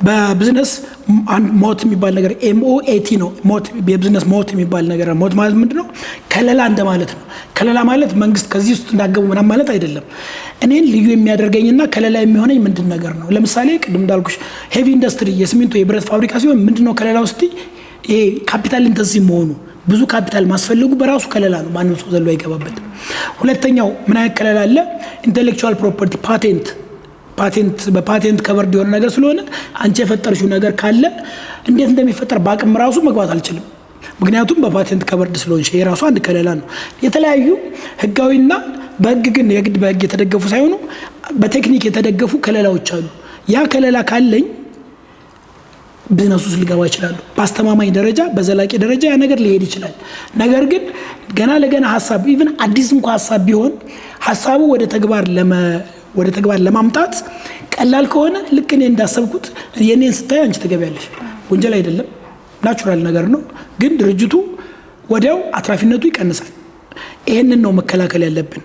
በቢዝነስ ሞት የሚባል ነገር MOAT ነው። ሞት የቢዝነስ ሞት የሚባል ነገር ሞት ማለት ምንድነው? ከለላ እንደማለት ነው። ከለላ ማለት መንግስት ከዚህ ውስጥ እንዳገቡ ምናምን ማለት አይደለም። እኔን ልዩ የሚያደርገኝና ከለላ የሚሆነኝ ምንድን ነገር ነው? ለምሳሌ ቅድም እንዳልኩሽ ሄቪ ኢንዱስትሪ የሲሚንቶ የብረት ፋብሪካ ሲሆን ምንድነው ከለላ ውስጥ ይሄ ካፒታል ኢንተንሲቭ መሆኑ ብዙ ካፒታል ማስፈልጉ በራሱ ከለላ ነው። ማንም ሰው ዘሎ አይገባበትም። ሁለተኛው ምን አይነት ከለላ አለ? ኢንተሌክቹዋል ፕሮፐርቲ በፓቴንት ከቨርድ የሆነ ነገር ስለሆነ አንቺ የፈጠርሽው ነገር ካለ እንዴት እንደሚፈጠር ባቅም ራሱ መግባት አልችልም። ምክንያቱም በፓቴንት ከቨርድ ስለሆንሽ ይሄ ራሱ አንድ ከለላ ነው። የተለያዩ ህጋዊና በህግ ግን የግድ በህግ የተደገፉ ሳይሆኑ በቴክኒክ የተደገፉ ከለላዎች አሉ። ያ ከለላ ካለኝ ቢዝነስ ውስጥ ሊገባ ይችላል። በአስተማማኝ ደረጃ በዘላቂ ደረጃ ያ ነገር ሊሄድ ይችላል። ነገር ግን ገና ለገና ሐሳብ ኢቭን አዲስ እንኳን ሐሳብ ቢሆን ሐሳቡ ወደ ተግባር ለማምጣት ቀላል ከሆነ ልክ እኔ እንዳሰብኩት የኔን ስታይ አንቺ ትገቢያለሽ። ወንጀል አይደለም፣ ናቹራል ነገር ነው። ግን ድርጅቱ ወዲያው አትራፊነቱ ይቀንሳል። ይሄንን ነው መከላከል ያለብን።